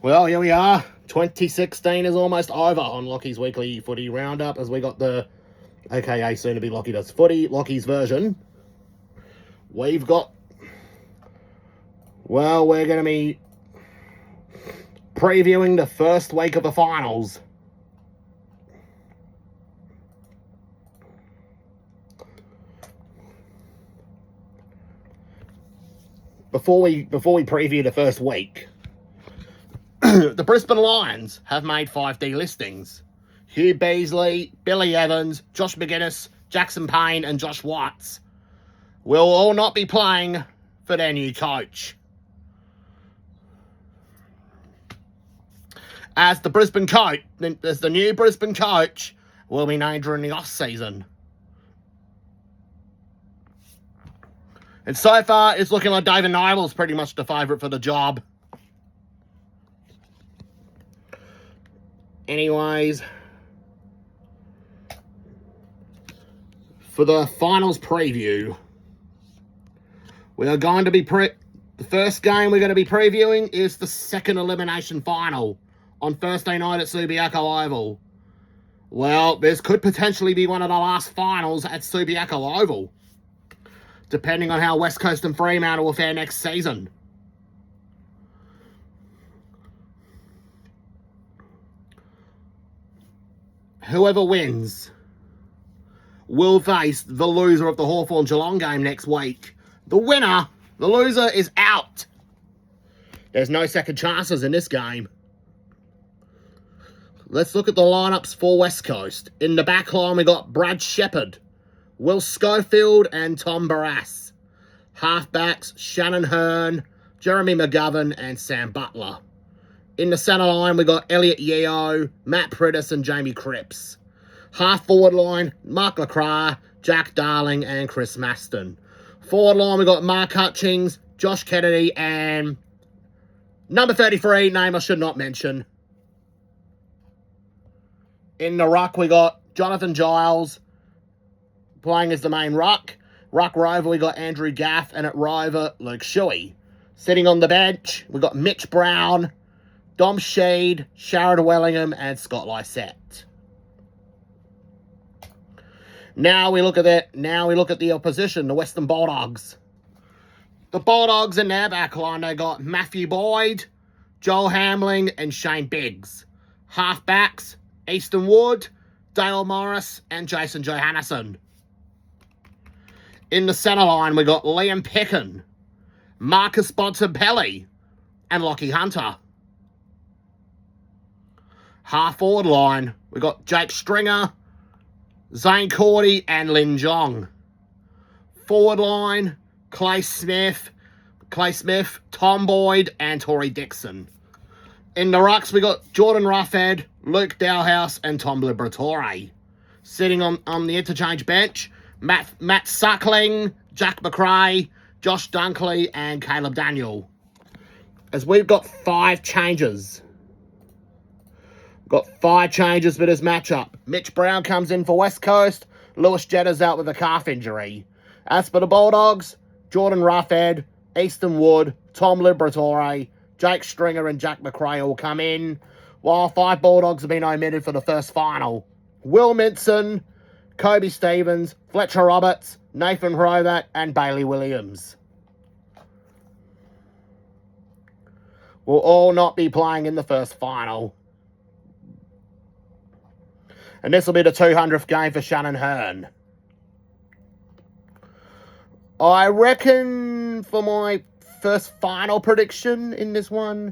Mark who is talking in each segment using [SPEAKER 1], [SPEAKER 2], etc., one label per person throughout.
[SPEAKER 1] Well, here we are. 2016 is almost over on Lachie's weekly footy roundup as we got the, aka soon to be Lachie Does Footy, Lachie's version. We've got, well, we're going to be previewing the first week of the finals. Before we preview the first week, the Brisbane Lions have made 5 delistings. Hugh Beasley, Billy Evans, Josh McGuinness, Jackson Payne and Josh Watts will all not be playing for their new coach. As the new Brisbane coach will be named during the off-season. And so far, it's looking like David Nibel's pretty much the favourite for the job. Anyways, for the finals preview, we are going to be the first game we're going to be previewing is the second elimination final on Thursday night at Subiaco Oval. Well, this could potentially be one of the last finals at Subiaco Oval, depending on how West Coast and Fremantle will fare next season. Whoever wins will face the loser of the Hawthorn-Geelong game next week. The loser is out. There's no second chances in this game. Let's look at the lineups for West Coast. In the back line, we got Brad Shepherd, Will Schofield and Tom Barrass. Halfbacks, Shannon Hearn, Jeremy McGovern and Sam Butler. In the centre line, we got Elliot Yeo, Matt Prittis and Jamie Cripps. Half forward line, Mark LaCroix, Jack Darling and Chris Maston. Forward line, we got Mark Hutchings, Josh Kennedy and number 33, name I should not mention. In the ruck, we got Jonathan Giles playing as the main ruck. Ruck rover, we got Andrew Gaff, and at rover, Luke Shuey. Sitting on the bench, we got Mitch Brown, Dom Sheed, Sharrod Wellingham, and Scott Lysette. Now we look at the opposition, the Western Bulldogs. The Bulldogs in their back line, they got Matthew Boyd, Joel Hamling, and Shane Biggs. Halfbacks, Easton Wood, Dale Morris, and Jason Johannesson. In the centre line, we got Liam Peckin, Marcus Bontempelli, and Lachie Hunter. Half forward line, we got Jake Stringer, Zane Cordy, and Lin Jong. Forward line, Clay Smith, Tom Boyd, and Tory Dixon. In the rucks, we got Jordan Roughhead, Luke Dowhouse, and Tom Liberatore. Sitting on the interchange bench, Matt Suckling, Jack McRae, Josh Dunkley, and Caleb Daniel. As we've got 5 changes. Got 5 changes for this matchup. Mitch Brown comes in for West Coast. Lewis Jetta's out with a calf injury. As for the Bulldogs, Jordan Roughhead, Easton Wood, Tom Liberatore, Jake Stringer and Jack McRae will come in, while 5 Bulldogs have been omitted for the first final. Will Minson, Kobe Stevens, Fletcher Roberts, Nathan Hrovat, and Bailey Williams will all not be playing in the first final. And this will be the 200th game for Shannon Hearn. I reckon for my first final prediction in this one,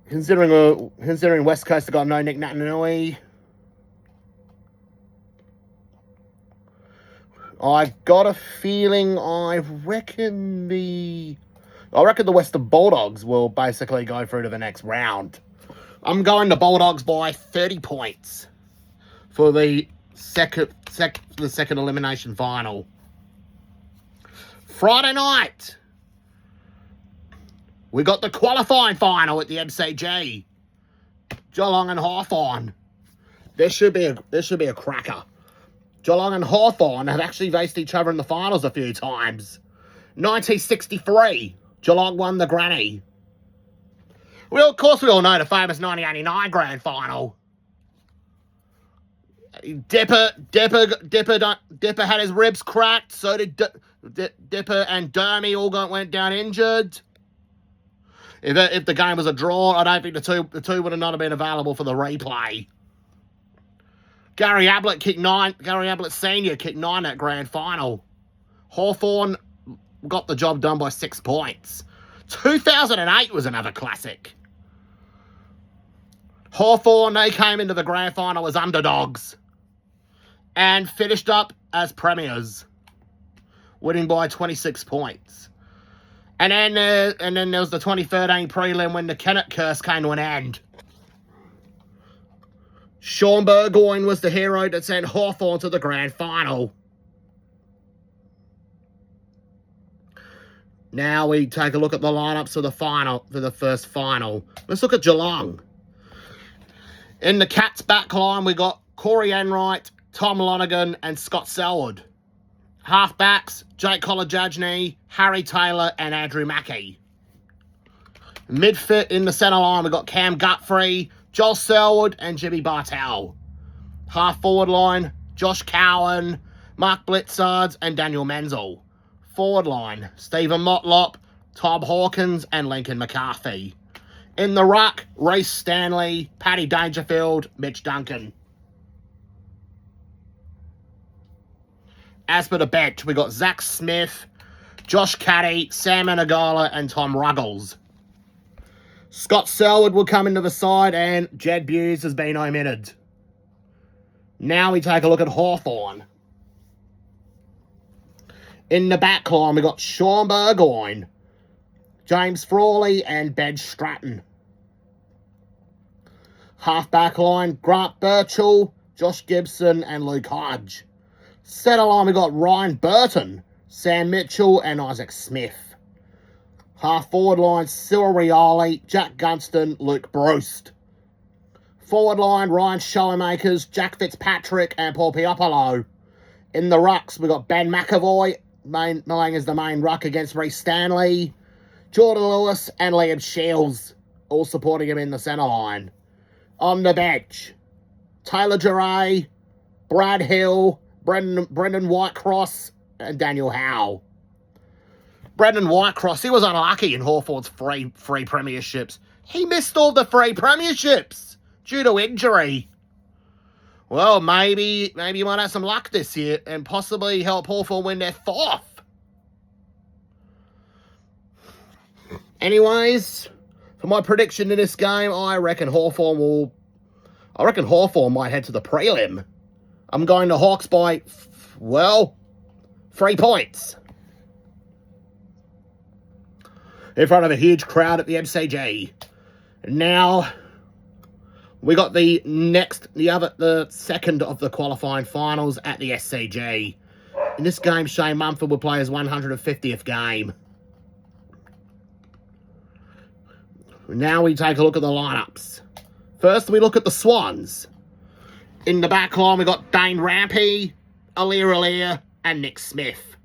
[SPEAKER 1] considering West Coast have got no Nick Natanui, I got a feeling I reckon the Western Bulldogs will basically go through to the next round. I'm going to Bulldogs by 30 points for the second elimination final. Friday night, we got the qualifying final at the MCG. Geelong and Hawthorn. This should be a cracker. Geelong and Hawthorn have actually faced each other in the finals a few times. 1963, Geelong won the granny. Well, of course, we all know the famous 1989 grand final. Dipper had his ribs cracked. So did Dipper and Dermy all went down injured. If the game was a draw, I don't think the two would have not have been available for the replay. Gary Ablett kicked 9. Gary Ablett Senior kicked 9 at grand final. Hawthorn got the job done by 6 points. 2008 was another classic. Hawthorn, they came into the grand final as underdogs and finished up as premiers, winning by 26 points. And then there was the 2013 prelim when the Kennett curse came to an end. Sean Burgoyne was the hero that sent Hawthorn to the grand final. Now we take a look at the lineups for the first final. Let's look at Geelong. In the Cats back line, we got Corey Enright, Tom Lonergan, and Scott Selwood. Halfbacks, Jake Kolodjajny, Harry Taylor, and Andrew Mackey. Midfit in the centre line, we got Cam Guthrie, Joel Selwood, and Jimmy Bartel. Half forward line, Josh Cowan, Mark Blitzards, and Daniel Menzel. Forward line, Stephen Motlop, Tom Hawkins, and Lincoln McCarthy. In the ruck, Reece Stanley, Paddy Dangerfield, Mitch Duncan. As for the bench, we got Zach Smith, Josh Caddy, Sam Anagala, and Tom Ruggles. Scott Selwood will come into the side, and Jed Buse has been omitted. Now we take a look at Hawthorn. In the back line, we got Sean Burgoyne, James Frawley, and Ben Stratton. Half-back line, Grant Birchall, Josh Gibson, and Luke Hodge. Centre line, we got Ryan Burton, Sam Mitchell, and Isaac Smith. Half-forward line, Cyril Rioli, Jack Gunston, Luke Bruce. Forward line, Ryan Showmakers, Jack Fitzpatrick, and Paul Piopolo. In the rucks, we got Ben McAvoy, playing as the main ruck against Reece Stanley, Jordan Lewis, and Liam Shields, all supporting him in the centre line. On the bench, Taylor Duray, Brad Hill, Brendan Whitecross, and Daniel Howe. Brendan Whitecross, he was unlucky in Hawthorn's free premierships. He missed all the free premierships due to injury. Well, maybe you might have some luck this year and possibly help Hawthorn win their 4th. Anyways, for my prediction in this game, I reckon Hawthorn might head to the prelim. I'm going to Hawks by, 3 points. In front of a huge crowd at the MCG. Now, we got the second of the qualifying finals at the SCG. In this game, Shane Mumford will play his 150th game. Now we take a look at the lineups. First, we look at the Swans. In the back line, we got Dane Rampy, Alir, and Nick Smith.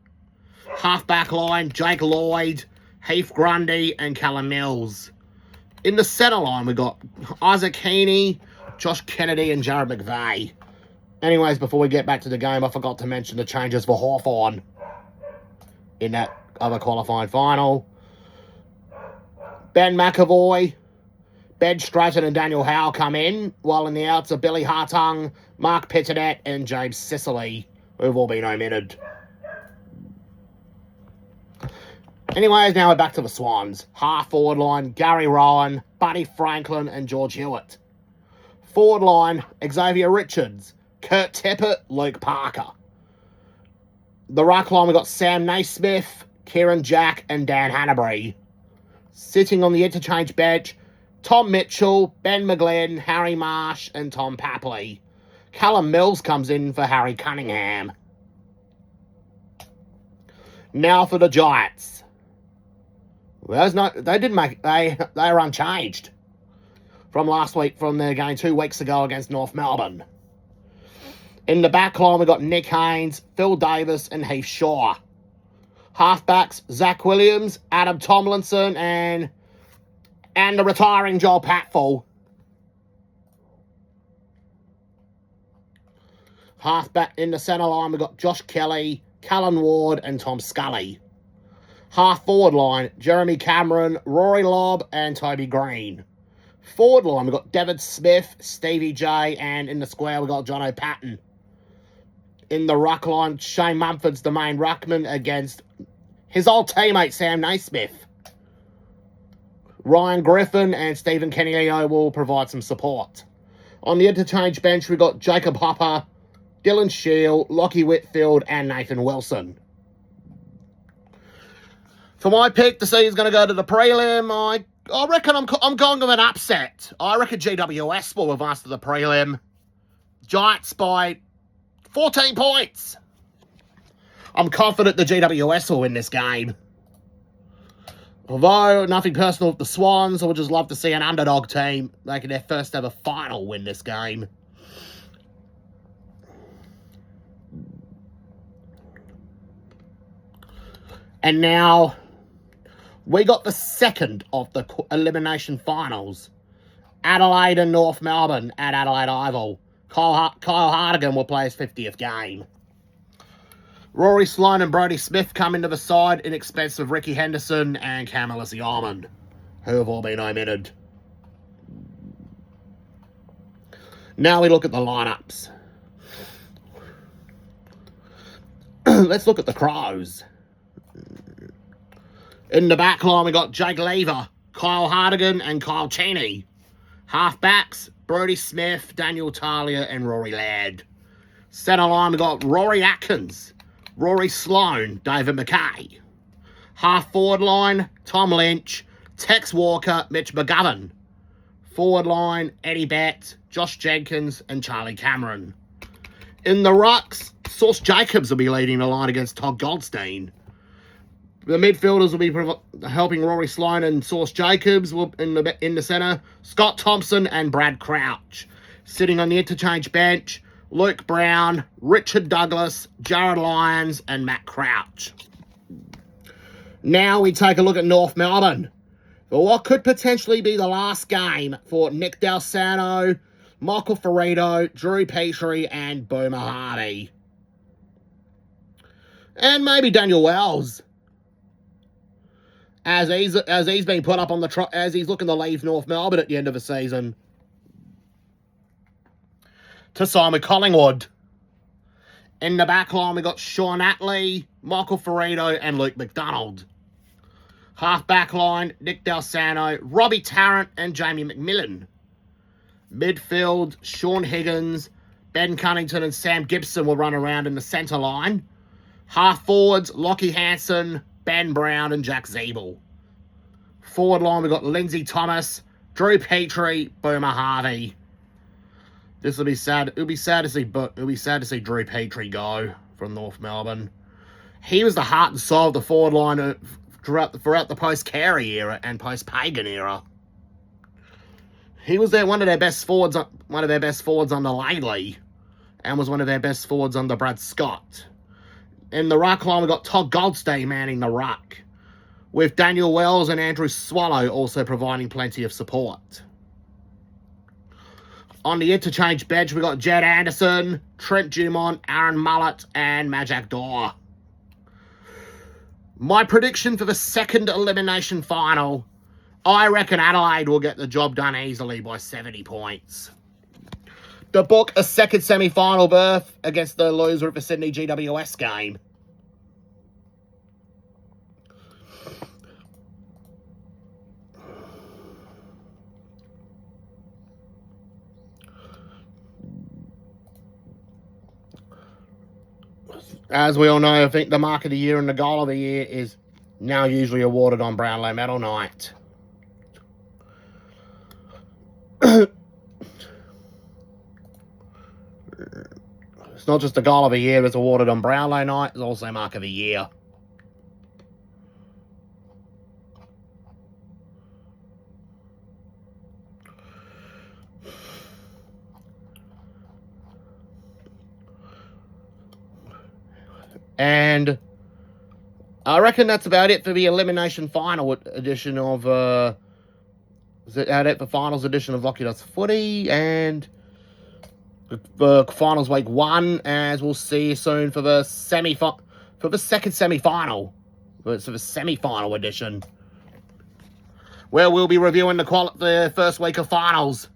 [SPEAKER 1] Half-back line, Jake Lloyd, Heath Grundy, and Callum Mills. In the centre line, we got Isaac Heaney, Josh Kennedy, and Jared McVeigh. Anyways, before we get back to the game, I forgot to mention the changes for Hawthorn in that other qualifying final. Ben McAvoy, Ben Stratton, and Daniel Howe come in, while in the outs are Billy Hartung, Mark Pittonet, and James Sicily, who've all been omitted. Anyways, now we're back to the Swans. Half-forward line, Gary Rowan, Buddy Franklin, and George Hewitt. Forward line, Xavier Richards, Kurt Tippett, Luke Parker. The ruck line, we got Sam Naismith, Kieran Jack, and Dan Hanbury. Sitting on the interchange bench, Tom Mitchell, Ben McGlynn, Harry Marsh, and Tom Papley. Callum Mills comes in for Harry Cunningham. Now for the Giants. Well, they were unchanged from last week, from their game 2 weeks ago against North Melbourne. In the back line, we got Nick Haynes, Phil Davis, and Heath Shaw. Halfbacks, Zach Williams, Adam Tomlinson, and And the retiring Joel Patfull. Halfback in the centre line, we've got Josh Kelly, Callan Ward, and Tom Scully. Half forward line, Jeremy Cameron, Rory Lobb, and Toby Green. Forward line, we've got Devon Smith, Stevie J, and in the square, we've got Jono Patton. In the ruck line, Shane Mumford's the main ruckman against his old teammate, Sam Naismith. Ryan Griffin and Stephen Caniello will provide some support. On the interchange bench, we've got Jacob Hopper, Dylan Shield, Lachie Whitfield, and Nathan Wilson. For my pick to see who's going to go to the prelim, I reckon I'm going with an upset. I reckon GWS will advance to the prelim. Giants by 14 points. I'm confident the GWS will win this game. Although, nothing personal with the Swans, I would just love to see an underdog team making their first ever final win this game. And now, we got the second of the elimination finals. Adelaide and North Melbourne at Adelaide Oval. Kyle Hartigan will play his 50th game. Rory Sloane and Brodie Smith come into the side in expense of Ricky Henderson and Camelis Yarmond, who have all been omitted. Now we look at the lineups. Let's look at the Crows. In the back line, we got Jake Lever, Kyle Hartigan, and Kyle Cheney. Halfbacks, Brodie Smith, Daniel Talia, and Rory Laird. Centre line, we got Rory Atkins, Rory Sloane, David McKay. Half forward line, Tom Lynch, Tex Walker, Mitch McGovern. Forward line, Eddie Bett, Josh Jenkins, and Charlie Cameron. In the rucks, Sauce Jacobs will be leading the line against Todd Goldstein. The midfielders will be helping Rory Sloane and Sauce Jacobs in the centre. Scott Thompson and Brad Crouch. Sitting on the interchange bench, Luke Brown, Richard Douglas, Jared Lyons, and Matt Crouch. Now we take a look at North Melbourne. For what could potentially be the last game for Nick Dalsano, Michael Ferrito, Drew Petrie, and Boomer Hardy. And maybe Daniel Wells. As he's been put up on the as he's looking to leave North Melbourne at the end of the season. To Simon Collingwood. In the back line, we got Sean Atley, Michael Ferrito, and Luke McDonald. Half back line, Nick Dalsano, Robbie Tarrant, and Jamie McMillan. Midfield, Sean Higgins, Ben Cunnington, and Sam Gibson will run around in the centre line. Half forwards, Lachie Hansen, Ben Brown, and Jack Zeeble. Forward line, we've got Lindsay Thomas, Drew Petrie, Boomer Harvey. This will be sad. It'll be sad to see Drew Petrie go from North Melbourne. He was the heart and soul of the forward line throughout the post-Carey era and post-Pagan era. He was one of their best forwards under Laley, and was one of their best forwards under Brad Scott. In the ruck line, we've got Todd Goldstein manning the ruck, with Daniel Wells and Andrew Swallow also providing plenty of support. On the interchange bench, we've got Jed Anderson, Trent Dumont, Aaron Mullett, and Majak Dor. My prediction for the second elimination final, I reckon Adelaide will get the job done easily by 70 points. To book a second semi-final berth against the loser of the Sydney GWS game. As we all know, I think the mark of the year and the goal of the year is now usually awarded on Brownlow Medal Night. It's not just the goal of the year that's awarded on Brownlow Night, it's also mark of the year. And I reckon that's about it for the elimination final edition of Is it out for finals edition of Lachie Footy, and the finals week 1, as we'll see you soon for the second semi-final. It's the semi-final edition, where we'll be reviewing the first week of finals.